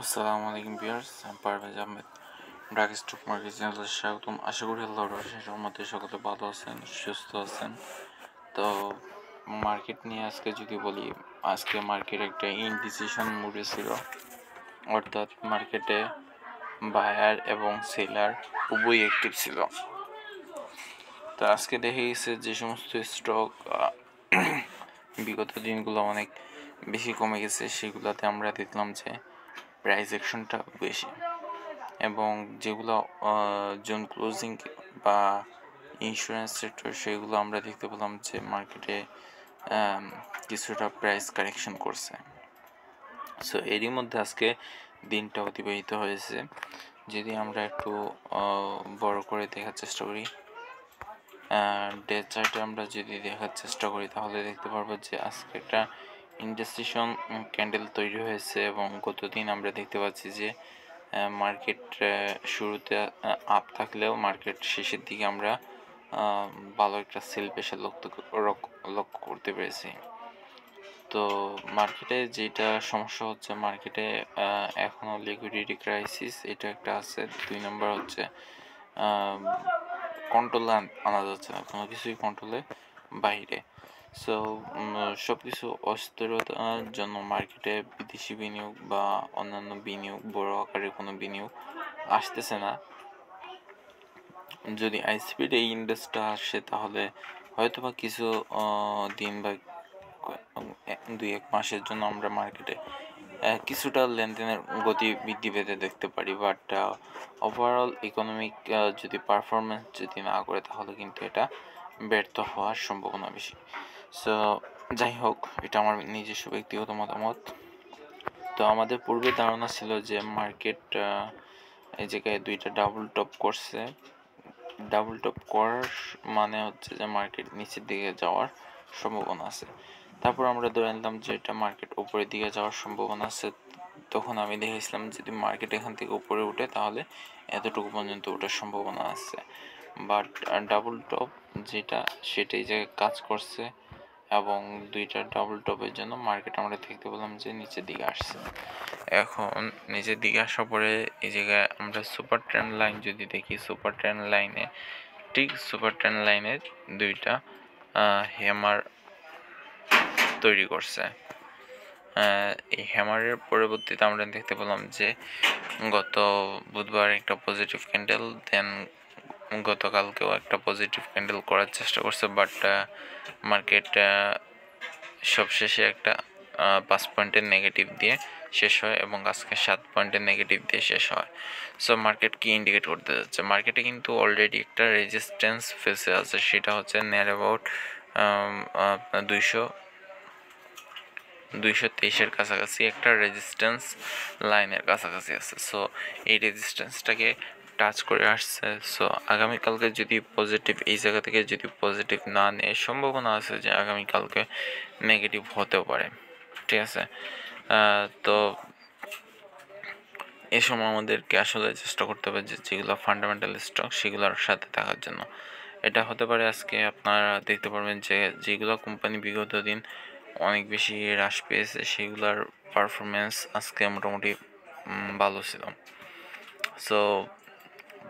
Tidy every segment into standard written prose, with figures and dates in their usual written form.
আসসালামু আলাইকুম ভিউয়ার্স, আমি পারভেজ আহমেদ। ব্র্যাক স্টক মার্কেট চ্যানেলে স্বাগতম। আশা করি আল্লাহর অশেষ রহমতে সকলে ভালো আছেন, সুস্থ আছেন। তো মার্কেট নিয়ে আজকে যদি বলি, আজকে মার্কেট একটা ইনডিসিশন মুডে ছিল, অর্থাৎ মার্কেটে বায়ার এবং সেলার উভয়ই অ্যাক্টিভ ছিল। তো আজকে দেখে গেছে যে সমস্ত স্টক বিগত দিনগুলো অনেক বেশি কমে গেছে, সেগুলোতে আমরা দেখলাম যে প্রাইস অ্যাকশনটা বেশি, এবং যেগুলো জোন ক্লোজিং বা ইন্স্যুরেন্স সেক্টর, সেগুলো আমরা দেখতে পেলাম যে মার্কেটে কিছুটা প্রাইস কারেকশন করছে। সো এরই মধ্যে আজকে দিনটা অতিবাহিত হয়েছে। যদি আমরা একটু বড় করে দেখার চেষ্টা করি, ডে চার্টে আমরা যদি দেখার চেষ্টা করি, তাহলে দেখতে পারবো যে আজকে একটা ইনডেসিশন ক্যান্ডেল তৈরি হয়েছে, এবং গত দিন আমরা দেখতে পাচ্ছি যে মার্কেট শুরুতে আপ থাকলেও মার্কেট শেষের দিকে আমরা ভালো একটা সেল প্রেশার লক্ষ্য করতে পেরেছি। তো মার্কেটে যেটা সমস্যা হচ্ছে, মার্কেটে এখনও লিকুইডিটি ক্রাইসিস এটা একটা আছে। 2 নম্বর হচ্ছে কন্ট্রোলে আনা যাচ্ছে না, কোনো কিছুই কন্ট্রোলে বাইরে। সো সব কিছু অস্থিরতার জন্য মার্কেটে বিদেশি বিনিয়োগ বা অন্যান্য বিনিয়োগ, বড় আকারের কোনো বিনিয়োগ আসতেছে না। যদি আইসিপির এই ইন্ডেক্সটা আসে, তাহলে হয়তোবা কিছু দিন বা 2-1 মাসের জন্য আমরা মার্কেটে কিছুটা লেনদেনের গতি বৃদ্ধি পেতে দেখতে পারি। বাট ওভারঅল ইকোনমিক যদি পারফরমেন্স যদি না করে, তাহলে কিন্তু এটা ব্যর্থ হওয়ার সম্ভাবনা বেশি। সো যাই হোক, এটা আমার নিজস্ব ব্যক্তিগত মতামত। তো আমাদের পূর্বে ধারণা ছিল যে মার্কেট এই জায়গায় 2টা ডাবল টপ করছে। ডাবল টপ করার মানে হচ্ছে যে মার্কেট নিচের দিকে যাওয়ার সম্ভাবনা আছে। তারপর আমরা ধরে নিলাম যে এটা মার্কেট উপরের দিকে যাওয়ার সম্ভাবনা আছে। তখন আমি দেখেছিলাম যদি মার্কেট এখান থেকে উপরে উঠে, তাহলে এতটুকু পর্যন্ত ওঠার সম্ভাবনা আছে। বাট ডাবল টপ যেটা, সেটাই জায়গায় কাজ করছে, এবং 2টা ডাবল টপের জন্য মার্কেট আমরা দেখতে পেলাম যে নিচের দিকে আসছে। এখন নিচের দিকে আসার পরে এই জায়গায় আমরা সুপার ট্রেন্ড লাইন যদি দেখি, সুপার ট্রেন্ড লাইনে, ঠিক সুপার ট্রেন্ড লাইনে 2টা হ্যামার তৈরি করছে। এই হ্যামারের পরবর্তীতে আমরা দেখতে পেলাম যে গত বুধবার একটা পজিটিভ ক্যান্ডেল, দেন গতকালকেও একটা পজিটিভ ক্যান্ডেল করার চেষ্টা করছে। বাট মার্কেট সবশেষে একটা 5 পয়েন্টের নেগেটিভ দিয়ে শেষ হয়, এবং আজকে 7 পয়েন্টের নেগেটিভ দিয়ে শেষ হয়। সো মার্কেট কি ইন্ডিকেট করতে যাচ্ছে? মার্কেটে কিন্তু অলরেডি একটা রেজিস্ট্যান্স ফেসে আছে, সেটা হচ্ছে নিয়ার অ্যাবাউট 223-এর কাছাকাছি একটা রেজিস্ট্যান্স লাইনের কাছাকাছি আছে। সো এই রেজিস্ট্যান্সটাকে টাচ করে আসছে। সো আগামীকালকে যদি পজিটিভ এই জায়গা থেকে যদি পজিটিভ না নেয়, সম্ভাবনা আছে যে আগামীকালকে নেগেটিভ হতেও পারে। ঠিক আছে, তো এ সময় আমাদেরকে আসলে চেষ্টা করতে হবে যে যেগুলো ফান্ডামেন্টাল স্টক, সেগুলোর সাথে থাকার জন্য। এটা হতে পারে আজকে আপনারা দেখতে পারবেন যে যেগুলো কোম্পানি বিগত দিন অনেক বেশি হ্রাস পেয়েছে, সেগুলোর পারফরমেন্স আজকে মোটামুটি ভালো ছিল। সো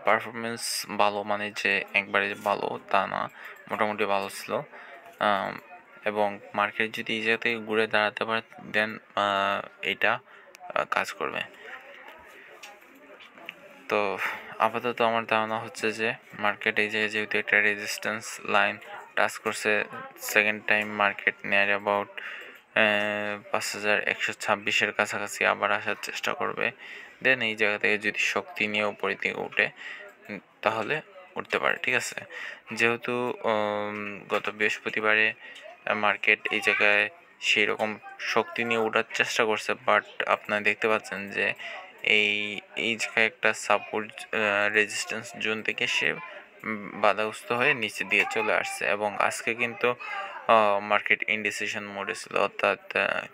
পারফরমেন্স ভালো মানে যে একবারে ভালো তা না, মোটামুটি ভালো ছিল। এবং মার্কেট যদি এই জায়গা থেকে ঘুরে দাঁড়াতে পারে, দেন এটা কাজ করবে। তো আপাতত আমার ধারণা হচ্ছে যে মার্কেট এই জায়গায় যেহেতু একটা রেজিস্ট্যান্স লাইন টাচ করছে, second time market near about 5126-এর কাছাকাছি আবার আসার চেষ্টা করবে। দেন এই জায়গা থেকে যদি শক্তি নিয়ে উপরের দিকে উঠে, তাহলে উঠতে পারে। ঠিক আছে, যেহেতু গত বৃহস্পতিবারে মার্কেট এই জায়গায় সেই রকম শক্তি নিয়ে ওঠার চেষ্টা করছে, বাট আপনারা দেখতে পাচ্ছেন যে এই জায়গায় একটা সাপোর্ট রেজিস্ট্যান্স জোন থেকে সে বাধাগ্রস্ত হয়ে নিচে দিয়ে চলে আসছে। এবং আজকে কিন্তু মার্কেট ইনডিসিশন মোডে ছিল, অর্থাৎ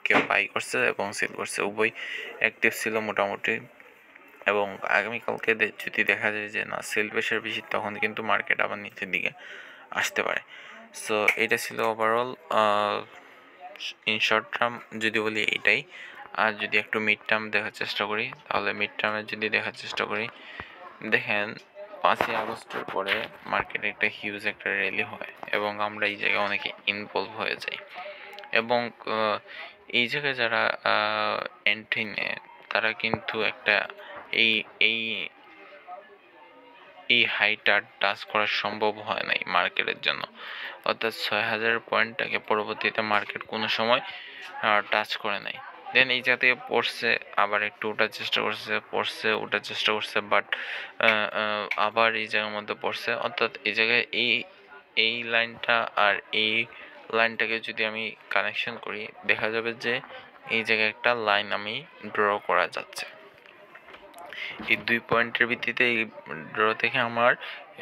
কেউ বাই করছে এবং সেল করছে, উভয় অ্যাক্টিভ ছিল মোটামুটি। এবং আগামীকালকে যদি দেখা যায় যে না, সেল প্রেশার বেশি, তখন কিন্তু মার্কেট আবার নিচের দিকে আসতে পারে। সো এটা ছিল ওভারঅল ইন শর্ট টার্ম যদি বলি এটাই। আর যদি একটু মিড টার্ম দেখার চেষ্টা করি, তাহলে মিড টার্মে যদি দেখার চেষ্টা করি, দেখেন 5ই আগস্টের পরে মার্কেটে একটা হিউজ একটা র্যালি হয় এবং আমরা এই জায়গায় অনেকে ইনভলভ হয়ে যাই এবং এই জায়গায় যারা এন্ট্রি নেয় তারা কিন্তু একটা এই এই এই হাইটা টাচ করা সম্ভব হয় নাই মার্কেটের জন্য, অর্থাৎ 6,000 পয়েন্টটাকে পরবর্তীতে মার্কেট কোনো সময় টাচ করে নাই। দেন এই জাতীয় পড়ছে, আবার একটু ওঠার চেষ্টা করছে, পড়ছে ওঠার চেষ্টা করছে, বাট আবার এই জায়গার মধ্যে পড়ছে, অর্থাৎ এই জায়গায় এই লাইনটা আর এই লাইনটাকে যদি আমি কানেকশন করি, দেখা যাবে যে এই জায়গায় একটা লাইন আমি ড্র করা যাচ্ছে। এই 2 পয়েন্টের ভিত্তিতে এই ড্র থেকে আমার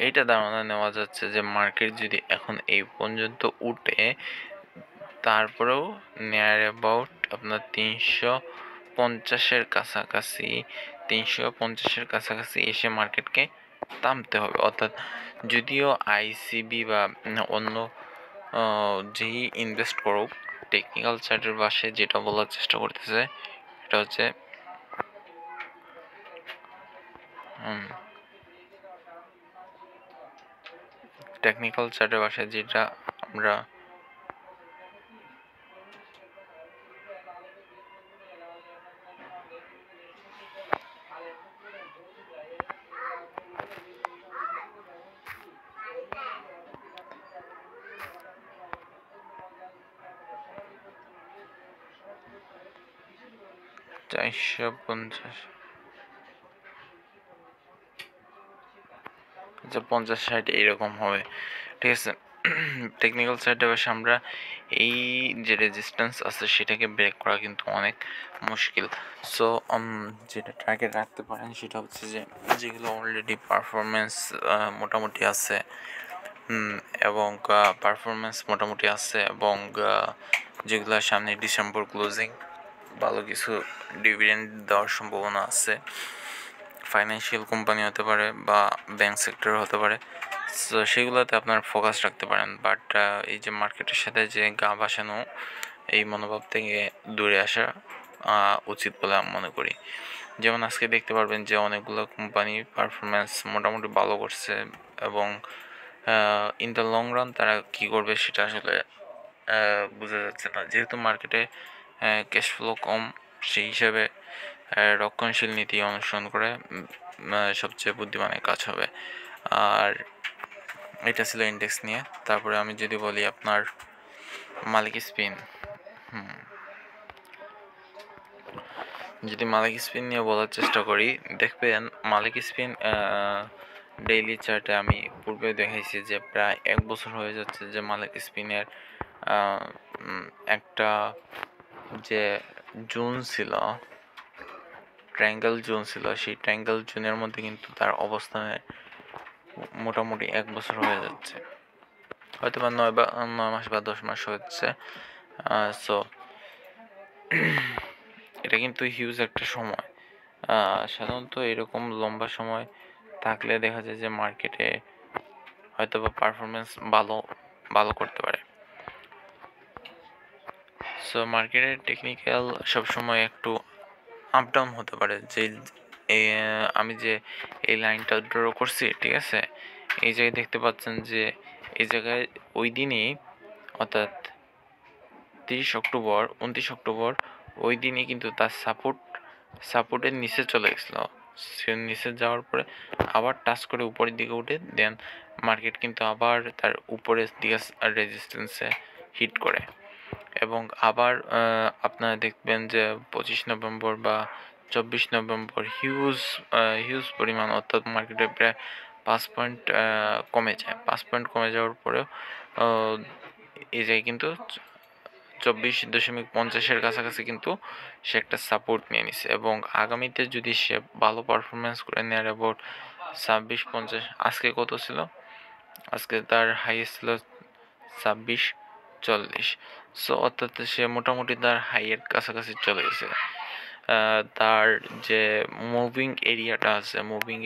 এইটা ধারণা নেওয়া যাচ্ছে যে মার্কেট যদি এখন এই পর্যন্ত উঠে, তারপরেও নিয়ার অ্যাবাউট আপনার 350-এর কাছাকাছি এসে মার্কেটকে থামতে হবে। অর্থাৎ যদিও আইসিবি বা অন্য যেই ইনভেস্ট করুক, টেকনিক্যাল চার্টের পাশে যেটা বলার চেষ্টা করতেছে এটা হচ্ছে টেকনিক্যাল চার্টের ভাষায় যেটা আমরা চারশো পঞ্চাশ 50-60 এইরকম হবে, ঠিক আছে। টেকনিক্যাল সাইডে বসে আমরা এই যে রেজিস্ট্যান্স আছে সেটাকে ব্রেক করা কিন্তু অনেক মুশকিল। সো যেটা টার্গেট রাখতে পারেন সেটা হচ্ছে যে যেগুলো অলরেডি পারফরমেন্স মোটামুটি আছে এবং যেগুলোর সামনে ডিসেম্বর ক্লোজিং ভালো কিছু ডিভিডেন্ড দেওয়ার সম্ভাবনা আছে, ফাইন্যান্সিয়াল কোম্পানি হতে পারে বা ব্যাংক সেক্টর হতে পারে, সো সেগুলোতে আপনার ফোকাস রাখতে পারেন। বাট এই যে মার্কেটের সাথে যে গা ভাসানো এই মনোভাব থেকে দূরে আসা উচিত বলে আমি মনে করি। যেমন আজকে দেখতে পারবেন যে অনেকগুলো কোম্পানি পারফরমেন্স মোটামুটি ভালো করছে এবং ইন দ্য লং রান তারা কী করবে সেটা আসলে বোঝা যাচ্ছে না, যেহেতু মার্কেটে ক্যাশ ফ্লো কম, সেই হিসাবে রক্ষণশীল নীতি অনুসরণ করে সবচেয়ে বুদ্ধিমানের কাজ হবে। আর এটা ছিল ইন্ডেক্স নিয়ে। তারপরে আমি যদি বলি আপনার মালিক স্পিন, যদি মালিক স্পিন নিয়ে বলার চেষ্টা করি, দেখবেন মালিক স্পিন ডেইলি চার্টে আমি পূর্বে দেখাইছি যে প্রায় 1 বছর হয়ে যাচ্ছে যে মালিক স্পিনের একটা যে জোন ছিল, ট্রায়াঙ্গেল জোন ছিল, সেই ট্রায়াঙ্গেল জোনের মধ্যে কিন্তু তার অবস্থানে মোটামুটি 1 বছর হয়ে যাচ্ছে, হয়তো বা 9 মাস বা 10 মাস হচ্ছে। সো এটা কিন্তু হিউজ একটা সময়। সাধারণত এরকম লম্বা সময় থাকলে দেখা যায় যে মার্কেটে হয়তো বা পারফরমেন্স ভালো করতে পারে। সো মার্কেটের টেকনিক্যাল সবসময় একটু আপ ডাউন হতে পারে। যে আমি যে এই লাইনটা ড্র করছি, ঠিক আছে, এই জায়গায় দেখতে পাচ্ছেন যে এই জায়গায় ওই দিনই, অর্থাৎ 29 অক্টোবর ওই দিনই কিন্তু তার সাপোর্টের নিচে চলে গেছিলো। সে নিচে যাওয়ার পরে আবার টাচ করে উপরের দিকে উঠে দেন মার্কেট কিন্তু আবার তার উপরের দিকে রেজিস্ট্যান্সে হিট করে এবং আবার আপনারা দেখবেন যে 25 নভেম্বর বা 24 নভেম্বর হিউজ পরিমাণ, অর্থাৎ মার্কেটে প্রায় 5 পয়েন্ট কমে যায়। 5 পয়েন্ট কমে যাওয়ার পরেও এই জায়গায় কিন্তু 24.50-এর কাছাকাছি কিন্তু সে একটা সাপোর্ট নিয়ে নিছে এবং আগামীতে যদি সে ভালো পারফরমেন্স করে নেয়ার অ্যাবাউট 26.50, আজকে কত ছিল, আজকে তার হাইয়েস্ট ছিল 26.40। সো অর্থাৎ সে মোটামুটি তার হাইয়ের কাছাকাছি চলে গেছে। তার যে মুভিং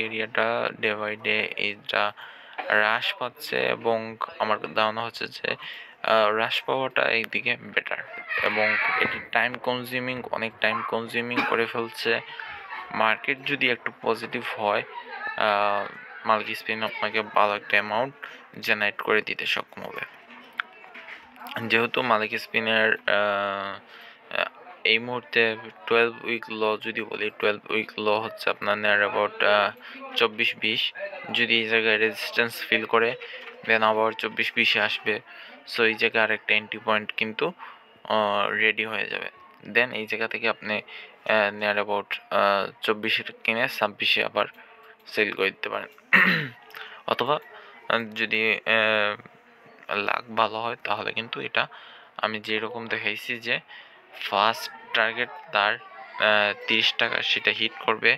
এরিয়াটা ডে বাই ডে এইটা হ্রাস পাচ্ছে এবং আমার ধারণা হচ্ছে যে হ্রাস পাওয়াটা এইদিকে বেটার, এবং এটি অনেক টাইম কনজিউমিং করে ফেলছে। মার্কেট যদি একটু পজিটিভ হয়, মাল্ক স্পিন আপনাকে ভালো একটা অ্যামাউন্ট জেনারেট করে দিতে সক্ষম হবে। যেহেতু মালিক স্পিনের এই মুহূর্তে 12 উইক ল যদি বলি, 12 উইক ল হচ্ছে আপনার নিয়ার অ্যাবাউট 24-20। যদি এই জায়গায় রেজিস্ট্যান্স ফিল করে দেন আবার 24-20-এ আসবে। সো এই জায়গায় আরেকটা এন্ট্রি পয়েন্ট কিন্তু রেডি হয়ে যাবে। দেন এই জায়গা থেকে আপনি নিয়ার অ্যাবাউট 24-এ কিনে 26-এ আবার সেল করে দিতে পারেন। অথবা যদি লাক ভালো হয় তাহলে কিন্তু এটা আমি যেরকম দেখাইছি যে ফার্স্ট টার্গেট তার 30 টাকা, সেটা হিট করবে।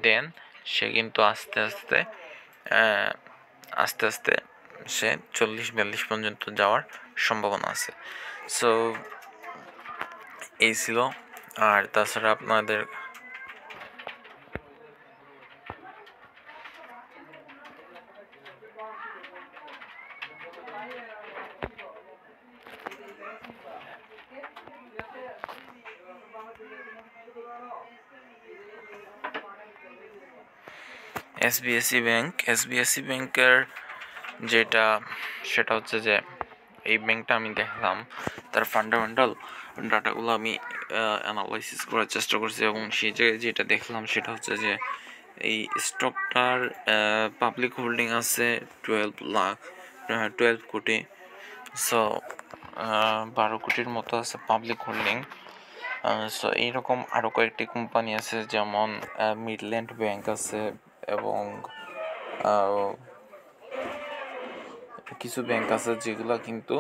দেন সে কিন্তু আস্তে আস্তে সে 40-42 পর্যন্ত যাওয়ার সম্ভাবনা আছে। সো এই ছিল। আর তাছাড়া আপনাদের এসবিএসসি ব্যাংকের যেটা সেটা হচ্ছে যে এই ব্যাংকটা আমি দেখলাম তার ফান্ডামেন্টাল ডাটাগুলো আমি অ্যানালাইসিস করার চেষ্টা করছি, এবং সেই জায়গায় যেটা দেখলাম সেটা হচ্ছে যে এই স্টকটার পাবলিক হোল্ডিং আছে 12 কোটি। সো 12 কোটির মতো আছে পাবলিক হোল্ডিং। সো এইরকম আরও কয়েকটি কোম্পানি আছে, যেমন মিডল্যান্ড ব্যাংক আছে, এবং কিছু ব্যাংক আছে যেগুলো কিন্তু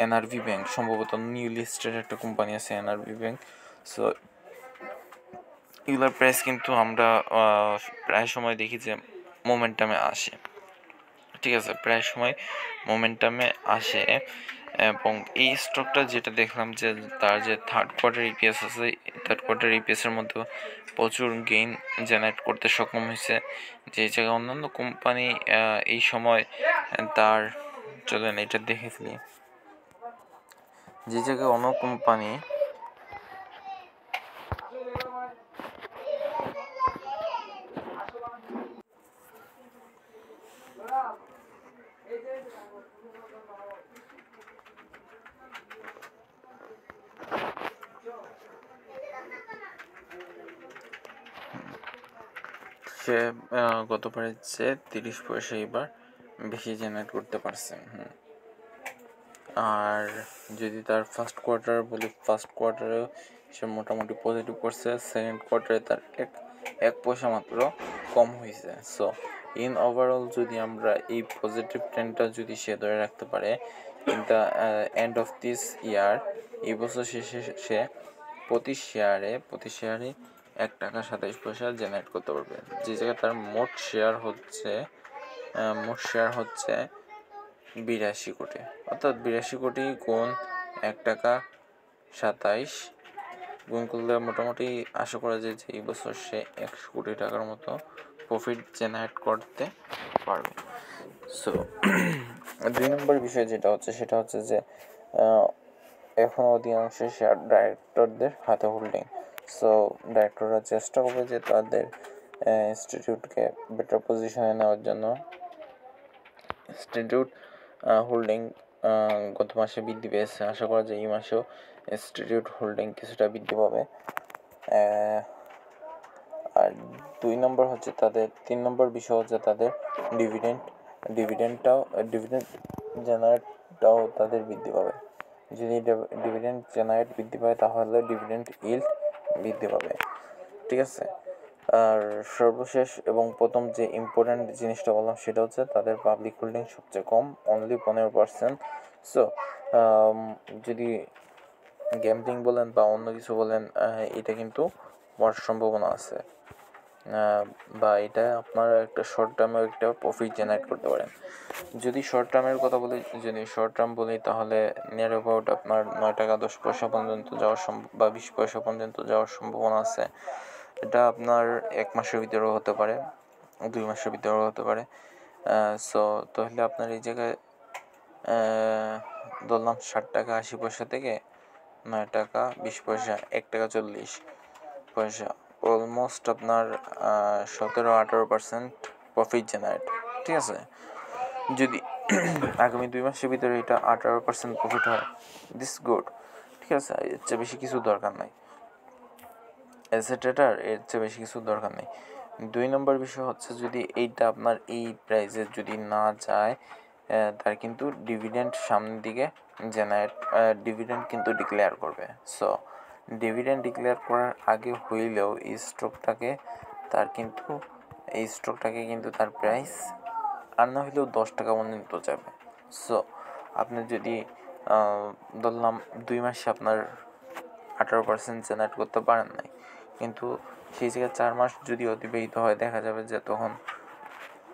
এনআরভি ব্যাংক, সম্ভবত নিউ লিস্টেড একটা কোম্পানি আছে এনআরভি ব্যাংক। সো এগুলোর প্রাইস কিন্তু আমরা প্রায় সময় দেখি যে মোমেন্টামে আসে। ঠিক আছে, প্রায় সময় মোমেন্টামে আসে। এবং এই স্টকটা যেটা দেখলাম যে তার যে থার্ড কোয়ার্টার ইপিএস আছে, থার্ড কোয়ার্টার ইপিএসের মধ্যে প্রচুর গেইন জেনারেট করতে সক্ষম হয়েছে, যে জায়গায় অন্যান্য কোম্পানি এই সময় তার চলেন এটা দেখে ফেলি, যে জায়গায় অন্য কোম্পানি সে গতবারের চেয়ে 30 পয়সা এবার বেশি জেনারেট করতে পারছে। আর যদি তার ফার্স্ট কোয়ার্টার বলি, ফার্স্ট কোয়ার্টারেও সে মোটামুটি পজিটিভ করছে, সেকেন্ড কোয়ার্টারে তার এক পয়সা মাত্র কম হয়েছে। সো ইন ওভারঅল যদি আমরা এই পজিটিভ ট্রেন্ডটা যদি সে ধরে রাখতে পারে, in the end of this ইয়ার, এই বছর শেষে সে প্রতি শেয়ারে 1 টাকা 27 পয়সা জেনারেট করতে পারবে, যে জায়গায় তার মোট শেয়ার হচ্ছে 82 কোটি। অর্থাৎ 82 কোটি গুণ 1 টাকা 27 গুণ করলে মোটামুটি আশা করা যায় যে এই বছর সে 100 কোটি টাকার মতো প্রফিট জেনারেট করতে পারবে। সো 2 নম্বর বিষয় যেটা হচ্ছে সেটা হচ্ছে যে এখন অধিকাংশ শেয়ার ডাইরেক্টরদের হাতে হোল্ডিং। সো ডাইরেক্টররা চেষ্টা করবে যে তাদের ইনস্টিটিউটকে বেটার পজিশনে নেওয়ার জন্য। ইনস্টিটিউট হোল্ডিং গত মাসে বৃদ্ধি পেয়েছে, আশা করা যায় এই মাসেও ইনস্টিটিউট হোল্ডিং কিছুটা বৃদ্ধি পাবে। আর 2 নম্বর হচ্ছে তাদের 3 নম্বর বিষয় হচ্ছে তাদের ডিভিডেন্ড জেনারেটটাও তাদের বৃদ্ধি পাবে। যদি ডিভিডেন্ড জেনারেট বৃদ্ধি পায় তাহলে ডিভিডেন্ড ইল্ড বৃদ্ধি পাবে। ঠিক আছে। আর সর্বশেষ এবং প্রথম যে ইম্পর্ট্যান্ট জিনিসটা বললাম সেটা হচ্ছে তাদের পাবলিক হোল্ডিং সবচেয়ে কম, অনলি 15%। সো যদি গ্যাম্বলিং বলেন বা অন্য কিছু বলেন, এটা কিন্তু হওয়ার সম্ভাবনা আছে, বা এটা আপনার একটা শর্ট টার্মে একটা প্রফিট জেনারেট করতে পারেন। যদি শর্ট টার্মের কথা বলি, তাহলে নিয়ার অ্যাবাউট আপনার 9 টাকা 10 পয়সা পর্যন্ত যাওয়ার বা 20 পয়সা পর্যন্ত যাওয়ার সম্ভাবনা আছে। এটা আপনার 1 মাসের ভিতরেও হতে পারে, 2 মাসের ভিতরেও হতে পারে। সো তাহলে আপনার এই জায়গায় ধরলাম 60 টাকা 80 পয়সা থেকে 9 টাকা 20 পয়সা 1 টাকা 40 পয়সা, অলমোস্ট আপনার 17-18% প্রফিট জেনারেট। ঠিক আছে, যদি আগামী 2 মাসের ভিতরে এটা 18% প্রফিট হয়, দিস গুড। ঠিক আছে, এর চেয়ে বেশি কিছু দরকার নাই, অ্যাজ এ ট্রেডার এর চেয়ে বেশি কিছু দরকার নেই। 2 নম্বর বিষয় হচ্ছে, যদি এইটা আপনার এই প্রাইসে যদি না যায়, তার কিন্তু ডিভিডেন্ড সামনের দিকে জেনারেট, ডিভিডেন্ড কিন্তু ডিক্লেয়ার করবে। সো ডিভিডেন্ড ডিক্লেয়ার করার আগে হইলেও এই স্টকটাকে কিন্তু তার প্রাইস আর না হলেও 10 টাকা পর্যন্ত যাবে। সো আপনি যদি ধরলাম 2 মাসে আপনার 18% জেনারেট করতে পারেন নাই, কিন্তু সেই জায়গায় 4 মাস যদি অতিবাহিত হয়, দেখা যাবে যে তখন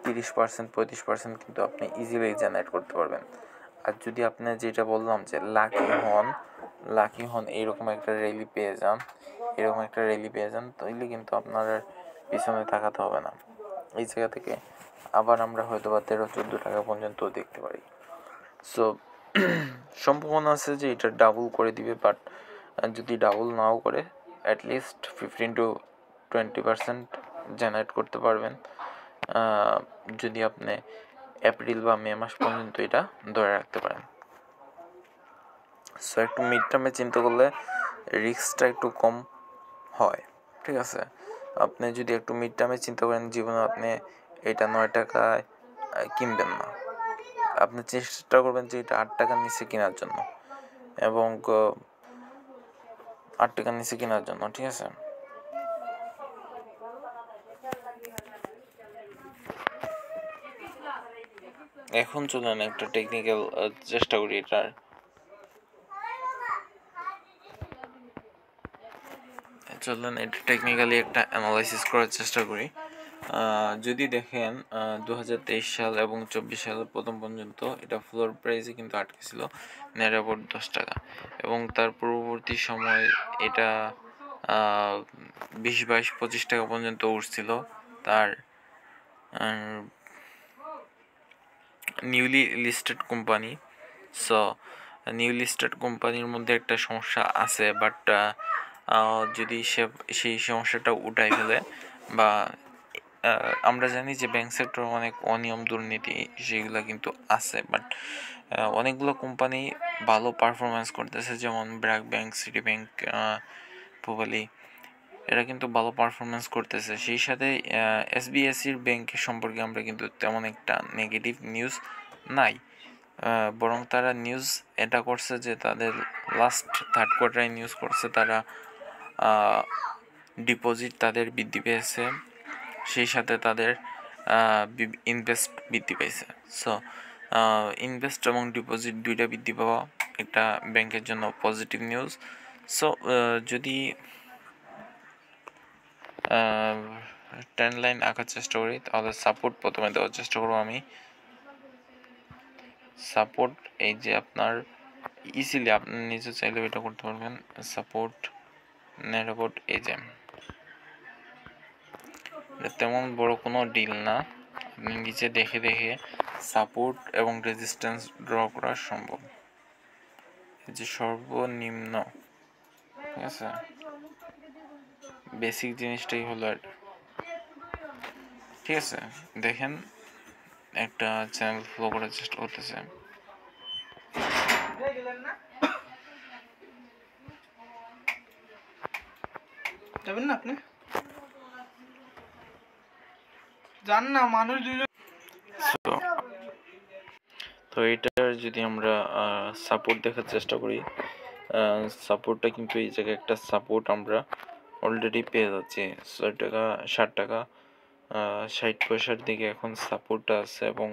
30%-35% কিন্তু আপনি ইজিলি জেনারেট করতে পারবেন। আর যদি আপনি যেটা বললাম যে লাকি হন এরকম একটা র্যালি পেয়ে যান, তাইলে কিন্তু আপনার আর পিছনে তাকাতে হবে না। এই জায়গা থেকে আবার আমরা হয়তো বা 13-14 টাকা পর্যন্ত দেখতে পারি। সো সম্ভাবনা আছে যে এটা ডাবল করে দিবে, বাট যদি ডাবল নাও করে, অ্যাটলিস্ট 15-20% জেনারেট করতে পারবেন, যদি আপনি এপ্রিল বা মে মাস পর্যন্ত এটা ধরে রাখতে পারেন। সো একটু মিড টার্মে চিন্তা করলে রিস্কটা একটু কম হয়। ঠিক আছে, আপনি যদি একটু মিড টার্মে চিন্তা করেন, জীবনে আপনি এটা 9 টাকায় কিনবেন না, আপনি চেষ্টা করবেন যে এটা 8 টাকার নিচে কেনার জন্য, এবং 8 টাকার নিচে কেনার জন্য। ঠিক আছে, এখন চলেন একটা টেকনিক্যাল চেষ্টা করি এটার। চলেন এটা টেকনিক্যালি একটা অ্যানালাইসিস করার চেষ্টা করি। যদি দেখেন 2023 সাল এবং 24 সালের প্রথম পর্যন্ত এটা ফ্লোর প্রাইসে কিন্তু আটকে ছিল নেট অ্যাবাউট 10 টাকা, এবং তার পরবর্তী সময় এটা 20-22-25 টাকা পর্যন্ত উঠছিল। তার newly listed company, so new listed কোম্পানির মধ্যে একটা সমস্যা আছে, বাট যদি সেই সমস্যাটা উঠাই ফেলে, বা আমরা জানি যে ব্যাংক সেক্টর অনেক অনিয়ম দুর্নীতি সেগুলো কিন্তু আছে, বাট অনেকগুলো কোম্পানি ভালো পারফরমেন্স করতেছে, যেমন BRAC bank, city bank, Pubali, এরা কিন্তু ভালো পারফরমেন্স করতেছে। সেই সাথে এসবিএসির ব্যাংকের সম্পর্কে আমরা কিন্তু তেমন একটা নেগেটিভ নিউজ নাই, বরং তারা নিউজ এটা করছে যে তাদের লাস্ট থার্ড কোয়ার্টারে নিউজ করছে তারা ডিপোজিট তাদের বৃদ্ধি পেয়েছে, সেই সাথে তাদের ইনভেস্ট বৃদ্ধি পেয়েছে। সো ইনভেস্ট এবং ডিপোজিট দুইটা বৃদ্ধি পাওয়া একটা ব্যাংকের জন্য পজিটিভ নিউজ। সো যদি ট্রেন্ড লাইন আঁকার চেষ্টা করি, তাহলে সাপোর্ট প্রথমে দেওয়ার চেষ্টা করবো আমি। সাপোর্ট এই যে আপনার ইজিলি আপনি নিজে চাইলে এটা করতে পারবেন, সাপোর্ট নেট অ্যাবাউট এই যে তেমন বড় কোনো ডিল না, আপনি নিচে দেখে দেখে সাপোর্ট এবং রেজিস্ট্যান্স ড্র করা সম্ভব। এই যে সর্বনিম্ন, ঠিক আছে, বেসিক জিনিসটাই হলো এটা। ঠিক আছে, দেখেন একটা চ্যানেল ফলো করার চেষ্টা করতেছে, যাবেন না আপনি, জান না মানুষ দুইজন। তো এটার যদি আমরা সাপোর্ট দেখার চেষ্টা করি, সাপোর্টটা কিন্তু এই জায়গায় একটা সাপোর্ট আমরা অলরেডি পেয়ে যাচ্ছি। 60 টাকা 60 পয়সার দিকে এখন সাপোর্টটা আছে, এবং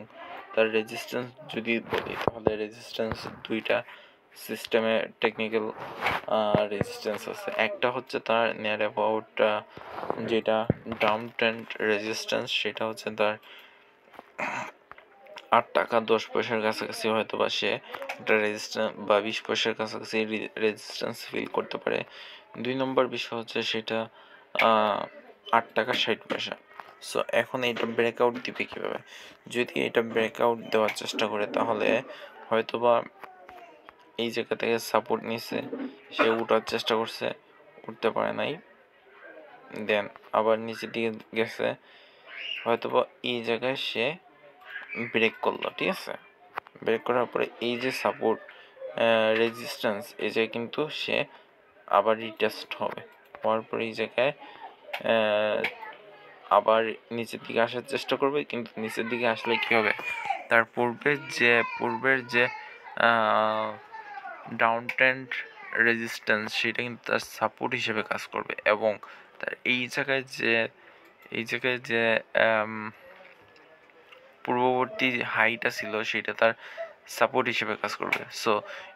তার রেজিস্ট্যান্স যদি বলি, তাহলে রেজিস্ট্যান্স দুইটা সিস্টেমে টেকনিক্যাল রেজিস্ট্যান্স আছে। একটা হচ্ছে তার নিয়ার অ্যাবাউট যেটা ডাউন ট্রেন্ড রেজিস্ট্যান্স, সেটা হচ্ছে তার 8 টাকা 10 পয়সার কাছাকাছি, হয়তো বা সে একটা রেজিস্ট্যান্স বা 20 পয়সার কাছাকাছি রেজিস্ট্যান্স ফিল করতে পারে। 2 নম্বর বিষয় হচ্ছে সেটা 8 টাকা 60 পয়সা। সো এখন এটা ব্রেকআউট দিবে কীভাবে? যদি এটা ব্রেকআউট দেওয়ার চেষ্টা করে, তাহলে হয়তোবা এই জায়গা থেকে সাপোর্ট নিছে, সে উঠার চেষ্টা করছে, উঠতে পারে নাই, দেন আবার নিচের দিকে গেছে, হয়তোবা এই জায়গায় সে ব্রেক করলো, ঠিক আছে। ব্রেক করার পরে এই যে সাপোর্ট রেজিস্ট্যান্স, এই জায়গায় কিন্তু সে আবার রিটেস্ট হবে, হওয়ার পরে এই জায়গায় আবার নিচের দিকে আসার চেষ্টা করবে, কিন্তু নিচের দিকে আসলে কি হবে, তার পূর্বের যে ডাউন ট্রেন্ড রেজিস্ট্যান্স সেটা কিন্তু তার সাপোর্ট হিসেবে কাজ করবে, এবং তার এই জায়গায় যে পূর্ববর্তী হাইটা ছিল সেটা তার সাপোর্ট হিসেবে কাজ করবে। সো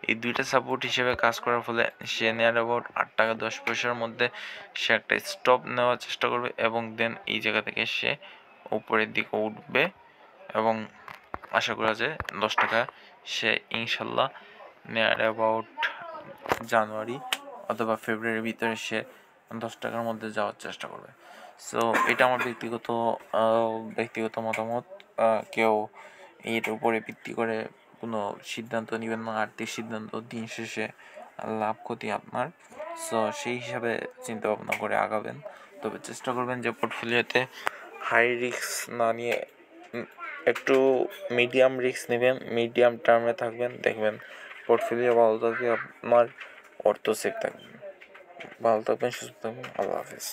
এই দুইটা সাপোর্ট হিসেবে কাজ করার ফলে সে নিয়ার অ্যাবাউট 8 টাকা 10 পয়সার মধ্যে সে একটা স্টপ নেওয়ার চেষ্টা করবে, এবং দেন এই জায়গা থেকে সে উপরের দিকে উঠবে, এবং আশা করা যায় 10 টাকা সে ইনশাল্লাহ নিয়ার অ্যাবাউট জানুয়ারি অথবা ফেব্রুয়ারির ভিতরে সে 10 টাকার মধ্যে যাওয়ার চেষ্টা করবে। সো এটা আমার ব্যক্তিগত মতামত। কেউ এর উপরে ভিত্তি করে কোনো সিদ্ধান্ত নেবেন না, আর্থিক সিদ্ধান্ত দিন শেষে লাভ ক্ষতি আপনার। সো সেই হিসাবে চিন্তা ভাবনা করে আগাবেন, তবে চেষ্টা করবেন যে পোর্টফোলিওতে হাই রিস্ক না নিয়ে একটু মিডিয়াম রিস্ক নেবেন, মিডিয়াম টার্মে থাকবেন, দেখবেন পোর্টফোলিও ভালো থাকবে, আপনার অর্থ সেফ থাকবে। ভালো থাকবেন, সুস্থ থাকবেন, আল্লাহ হাফিজ।